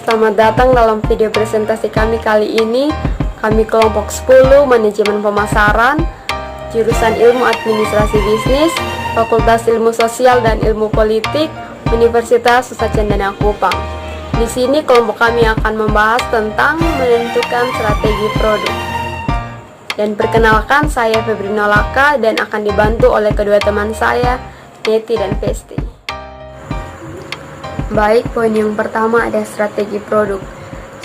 Selamat datang dalam video presentasi kami kali ini. Kami kelompok 10 Manajemen Pemasaran, jurusan Ilmu Administrasi Bisnis, Fakultas Ilmu Sosial dan Ilmu Politik, Universitas Nusa Cendana Kupang. Di sini kelompok kami akan membahas tentang menentukan strategi produk. Dan perkenalkan, saya Febrina Laka dan akan dibantu oleh kedua teman saya, Neti dan Festi. Baik, poin yang pertama ada strategi produk.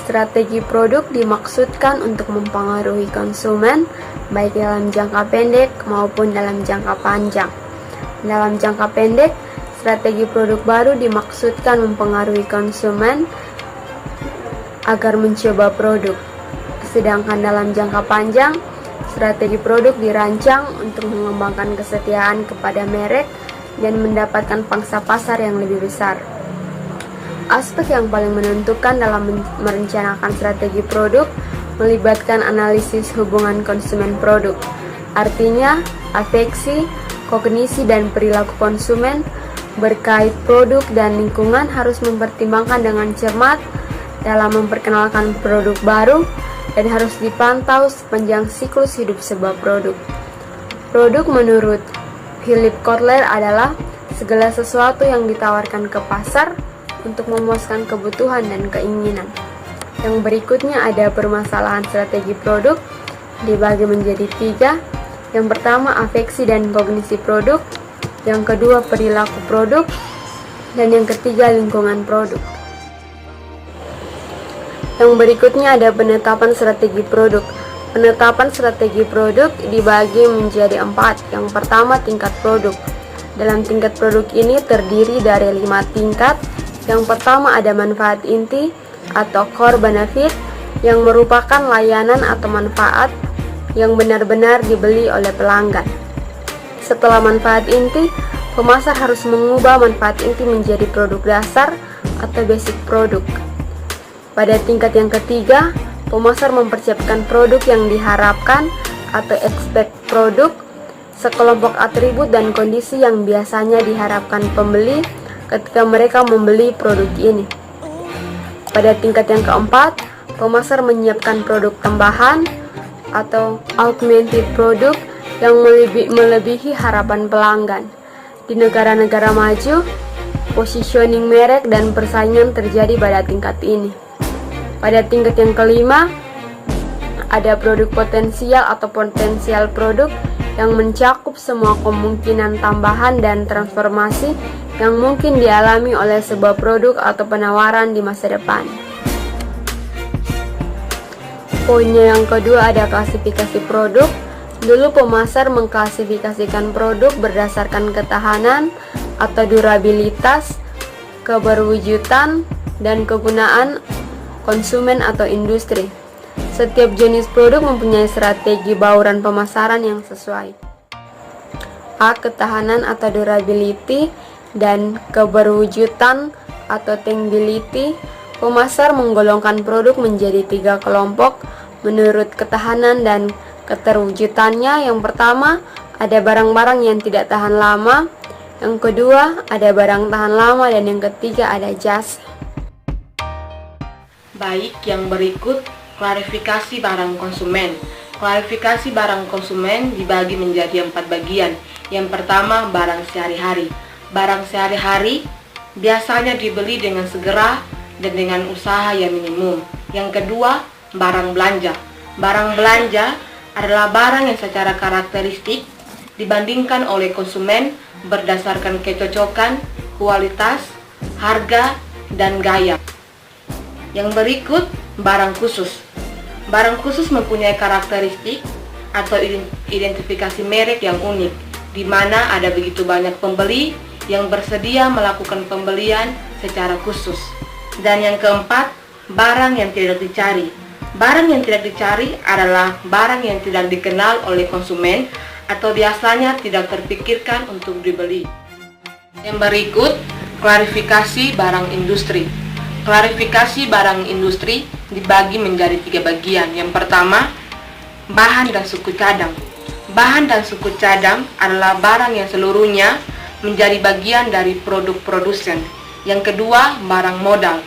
Strategi produk dimaksudkan untuk mempengaruhi konsumen baik dalam jangka pendek maupun dalam jangka panjang. Dalam jangka pendek, strategi produk baru dimaksudkan mempengaruhi konsumen agar mencoba produk. Sedangkan dalam jangka panjang, strategi produk dirancang untuk mengembangkan kesetiaan kepada merek dan mendapatkan pangsa pasar yang lebih besar. Aspek yang paling menentukan dalam merencanakan strategi produk melibatkan analisis hubungan konsumen produk. Artinya, afeksi, kognisi, dan perilaku konsumen berkait produk dan lingkungan harus mempertimbangkan dengan cermat dalam memperkenalkan produk baru dan harus dipantau sepanjang siklus hidup sebuah produk. Produk menurut Philip Kotler adalah segala sesuatu yang ditawarkan ke pasar untuk memuaskan kebutuhan dan keinginan. Yang berikutnya ada permasalahan strategi produk dibagi menjadi 3. Yang pertama, afeksi dan kognisi produk. Yang kedua, perilaku produk. Dan yang ketiga, lingkungan produk. Yang berikutnya ada penetapan strategi produk. Penetapan strategi produk dibagi menjadi 4. Yang pertama, tingkat produk. Dalam tingkat produk ini terdiri dari 5 tingkat. Yang pertama ada manfaat inti atau core benefit, yang merupakan layanan atau manfaat yang benar-benar dibeli oleh pelanggan. Setelah manfaat inti, pemasar harus mengubah manfaat inti menjadi produk dasar atau basic produk. Pada tingkat yang ketiga, pemasar mempersiapkan produk yang diharapkan atau expect produk, sekelompok atribut dan kondisi yang biasanya diharapkan pembeli ketika mereka membeli produk ini. Pada tingkat yang keempat, pemasar menyiapkan produk tambahan atau augmented product yang melebihi harapan pelanggan. Di negara-negara maju, positioning merek dan persaingan terjadi pada tingkat ini. Pada tingkat yang kelima, ada produk potensial atau potensial produk yang mencakup semua kemungkinan tambahan dan transformasi yang mungkin dialami oleh sebuah produk atau penawaran di masa depan. Poinnya yang kedua ada klasifikasi produk. Dulu pemasar mengklasifikasikan produk berdasarkan ketahanan atau durabilitas, keberwujudan, dan kegunaan konsumen atau industri. Setiap jenis produk mempunyai strategi bauran pemasaran yang sesuai. A. Ketahanan atau durability dan keberwujudan atau tangibility. Pemasar menggolongkan produk menjadi 3 kelompok menurut ketahanan dan keterwujudannya. Yang pertama, ada barang-barang yang tidak tahan lama. Yang kedua, ada barang tahan lama. Dan yang ketiga, ada jasa. Baik, yang berikut klarifikasi barang konsumen. Klarifikasi barang konsumen dibagi menjadi 4 bagian. Yang pertama, barang sehari-hari. Barang sehari-hari biasanya dibeli dengan segera dan dengan usaha yang minimum. Yang kedua, barang belanja. Barang belanja adalah barang yang secara karakteristik dibandingkan oleh konsumen berdasarkan kecocokan, kualitas, harga, dan gaya. Yang berikut, barang khusus. Barang khusus mempunyai karakteristik atau identifikasi merek yang unik, di mana ada begitu banyak pembeli yang bersedia melakukan pembelian secara khusus. Dan yang keempat, barang yang tidak dicari. Barang yang tidak dicari adalah barang yang tidak dikenal oleh konsumen atau biasanya tidak terpikirkan untuk dibeli. Yang berikut, klarifikasi barang industri. Klarifikasi barang industri dibagi menjadi 3 bagian. Yang pertama, bahan dan suku cadang. Bahan dan suku cadang adalah barang yang seluruhnya menjadi bagian dari produk produsen. Yang kedua, barang modal.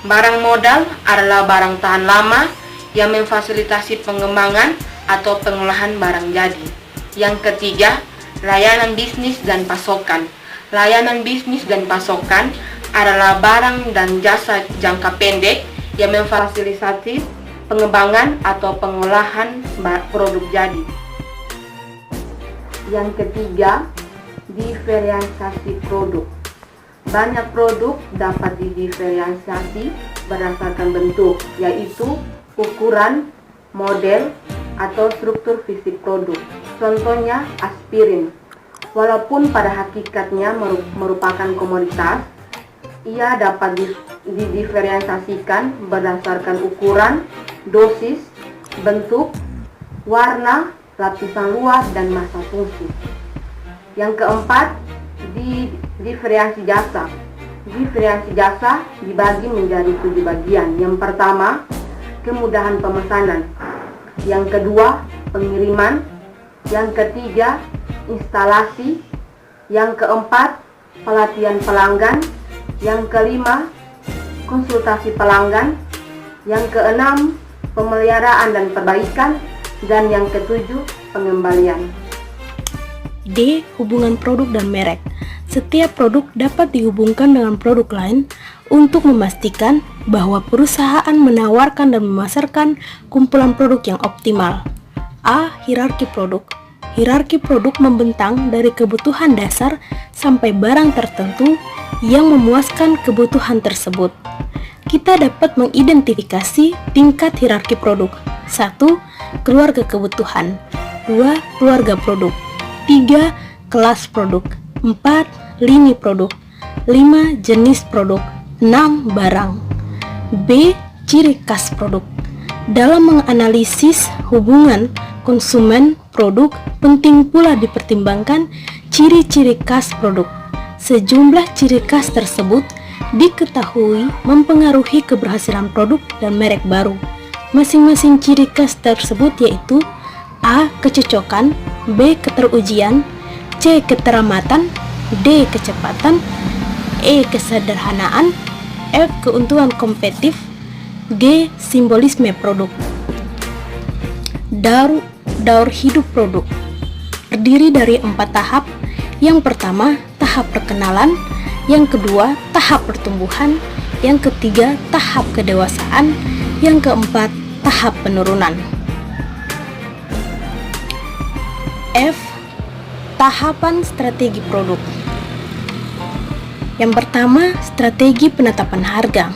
Barang modal adalah barang tahan lama yang memfasilitasi pengembangan atau pengolahan barang jadi. Yang ketiga, layanan bisnis dan pasokan. Layanan bisnis dan pasokan adalah barang dan jasa jangka pendek yang memfasilitasi pengembangan atau pengolahan produk jadi. Yang ketiga, diferensiasi produk. Banyak produk dapat didiferensiasi berdasarkan bentuk, yaitu ukuran, model, atau struktur fisik produk. Contohnya aspirin. Walaupun pada hakikatnya merupakan komoditas, ia dapat didiferensiasikan berdasarkan ukuran, dosis, bentuk, warna, lapisan luar, dan masa fungsi. Yang keempat, diferensiasi jasa. Diferensiasi jasa dibagi menjadi 7 bagian. Yang pertama, kemudahan pemesanan. Yang kedua, pengiriman. Yang ketiga, instalasi. Yang keempat, pelatihan pelanggan. Yang kelima, konsultasi pelanggan. Yang keenam, pemeliharaan dan perbaikan. Dan yang ketujuh, pengembalian. D. Hubungan produk dan merek. Setiap produk dapat dihubungkan dengan produk lain untuk memastikan bahwa perusahaan menawarkan dan memasarkan kumpulan produk yang optimal. A. Hierarki produk. Hierarki produk membentang dari kebutuhan dasar sampai barang tertentu yang memuaskan kebutuhan tersebut. Kita dapat mengidentifikasi tingkat hierarki produk. 1. Keluarga kebutuhan. 2. Keluarga produk. 3. Kelas produk. 4. Lini produk. 5. Jenis produk. 6. Barang. B. Ciri khas produk. Dalam menganalisis hubungan konsumen produk, penting pula dipertimbangkan ciri-ciri khas produk. Sejumlah ciri khas tersebut diketahui mempengaruhi keberhasilan produk dan merek baru. Masing-masing ciri khas tersebut yaitu A. Kecocokan, B. Keterujian, C. Keteramatan, D. Kecepatan, E. Kesederhanaan, F. Keuntungan kompetitif, G. Simbolisme produk. Daur hidup produk terdiri dari 4 tahap. Yang pertama, tahap perkenalan. Yang kedua, tahap pertumbuhan. Yang ketiga, tahap kedewasaan. Yang keempat, tahap penurunan. F. Tahapan strategi produk. Yang pertama, strategi penetapan harga.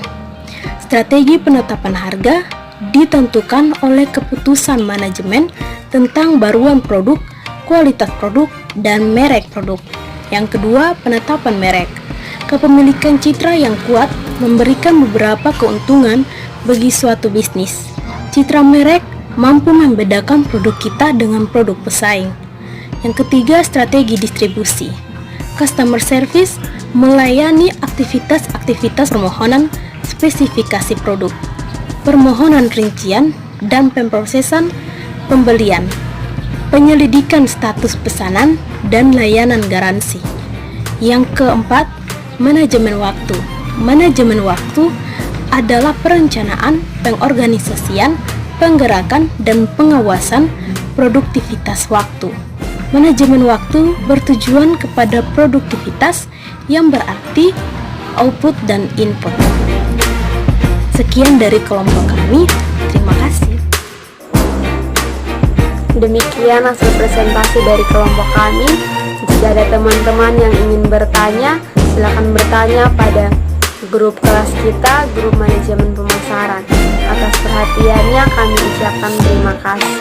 Strategi penetapan harga ditentukan oleh keputusan manajemen tentang baruan produk, kualitas produk, dan merek produk. Yang kedua, penetapan merek. Kepemilikan citra yang kuat memberikan beberapa keuntungan bagi suatu bisnis. Citra merek mampu membedakan produk kita dengan produk pesaing. Yang ketiga, strategi distribusi. Customer service melayani aktivitas-aktivitas permohonan spesifikasi produk, permohonan rincian, dan pemrosesan pembelian, penyelidikan status pesanan, dan layanan garansi. Yang keempat, manajemen waktu. Manajemen waktu adalah perencanaan, pengorganisasian, penggerakan, dan pengawasan produktivitas waktu. Manajemen waktu bertujuan kepada produktivitas yang berarti output dan input. Sekian dari kelompok kami. Terima kasih. Demikian hasil presentasi dari kelompok kami. Jika ada teman-teman yang ingin bertanya, silakan bertanya pada grup kelas kita, grup manajemen pemasaran. Atas perhatiannya kami ucapkan terima kasih.